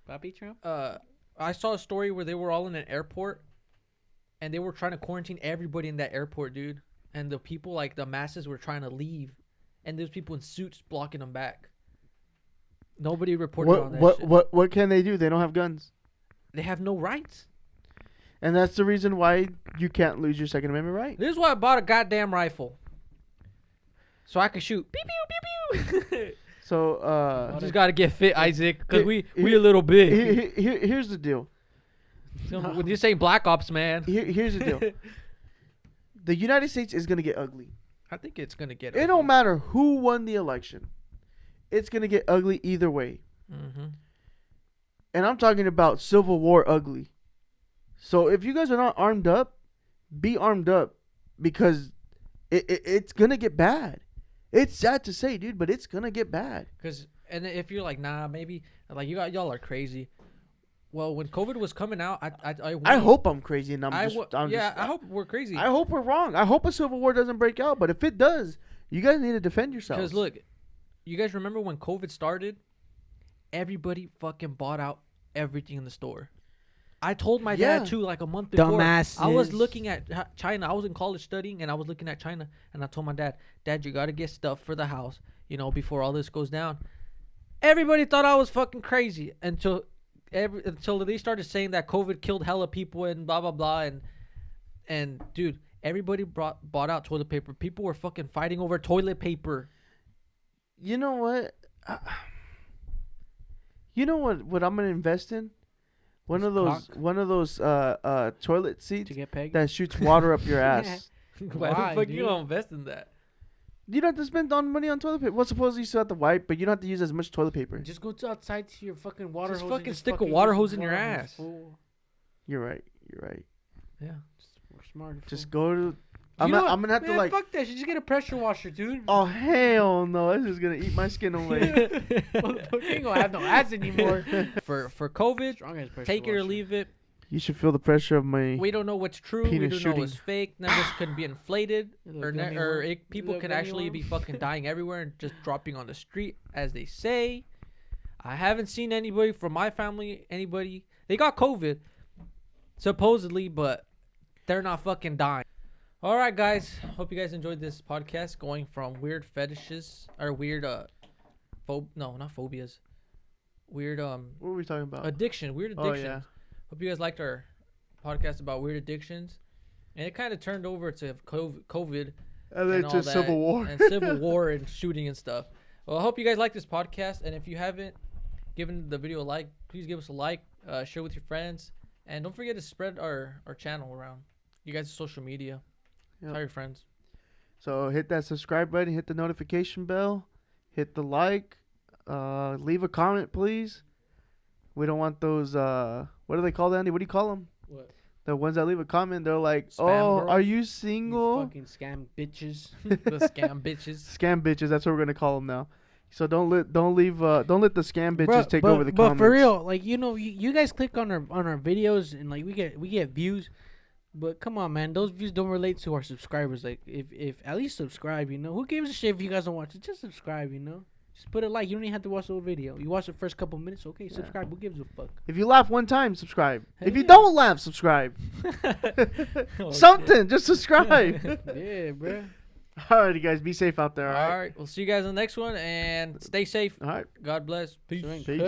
Papi Trump?
I saw a story where they were all in an airport and they were trying to quarantine everybody in that airport, dude. And the people, like the masses, were trying to leave, and there's people in suits blocking them back. Nobody reported on that shit.
What can they do? They don't have guns.
They have no rights.
And that's the reason why you can't lose your Second Amendment right.
This is why I bought a goddamn rifle. So I can shoot. Pew, pew, pew, pew.
So,
just got to get fit, Isaac, because we a little big.
Here's the deal.
When you're saying Black Ops, man.
Here's the deal. The United States is going to get ugly.
I think it's going to get
ugly. It don't matter who won the election. It's going to get ugly either way.
Mm-hmm.
And I'm talking about Civil War ugly. So if you guys are not armed up, be armed up, because it's going to get bad. It's sad to say, dude, but it's going to get bad.
And if you're like, nah, maybe, like, y'all are crazy. Well, when COVID was coming out, I
hope I'm crazy, and I
hope we're crazy.
I hope we're wrong. I hope a civil war doesn't break out. But if it does, you guys need to defend yourselves.
Because look, you guys remember when COVID started? Everybody fucking bought out everything in the store. I told my dad too, like a month before.
Dumbasses.
I was looking at China. I was in college studying, and I was looking at China, and I told my dad, you got to get stuff for the house, before all this goes down. Everybody thought I was fucking crazy until they started saying that COVID killed hella people and blah blah blah, and dude, everybody bought out toilet paper. People were fucking fighting over toilet paper.
You know what? What I'm gonna invest in? One of those toilet seats
to get pegged?
that shoots water up your ass.
Why the fuck you gonna invest in that?
You don't have to spend money on toilet paper. Well, supposedly you still have to wipe, but you don't have to use as much toilet paper.
Just go outside to your fucking water hose.
Just fucking stick a water hose in your ass.
You're right.
Yeah.
We're smart.
Just go to... I'm gonna have to like...
Fuck that. Just get a pressure washer, dude.
Oh, hell no. That's just gonna eat my skin away.
Motherfucker ain't gonna have no ass anymore.
For COVID, take it or leave it.
You should feel the pressure of my...
We don't know what's true. We don't know what's fake. Numbers could be inflated. People could actually be fucking dying everywhere and just dropping on the street, as they say. I haven't seen anybody from my family, they got COVID, supposedly, but they're not fucking dying. All right, guys. Hope you guys enjoyed this podcast, going from weird fetishes, or weird, not phobias. Weird,
What were we talking about?
weird addictions.
Oh, yeah.
Hope you guys liked our podcast about weird addictions, and it kind of turned over to COVID,
and then to Civil War,
and Civil War and shooting and stuff. Well, I hope you guys like this podcast, and if you haven't given the video a like, please give us a like, share with your friends, and don't forget to spread our channel around. You guys' social media, tell your friends.
So hit that subscribe button, hit the notification bell, hit the like, leave a comment, please. We don't want those, what do they call that, Andy? What do you call them?
What?
The ones that leave a comment, they're like,
Spam
"Oh,
girls.
are you
You
single?"
fucking scam bitches.
The scam bitches.
Scam bitches. That's what we're gonna call them now. So don't let the scam bitches
Bruh,
take over the
but
comments.
for real, like you guys click on our videos and like we get views, but come on, man, those views don't relate to our subscribers. Like if at least subscribe, who gives a shit if you guys don't watch it? Just subscribe, Just put a like. You don't even have to watch the whole video. You watch the first couple minutes, okay?
Yeah.
Subscribe. Who gives a fuck?
If you laugh one time, subscribe.
Hell
If you
yeah.
don't laugh, subscribe.
Oh,
Something, just subscribe.
Yeah, bruh.
Alrighty, guys, be safe out there.
All right. We'll see you guys in the next one and stay safe.
All right.
God bless. Peace.
Peace.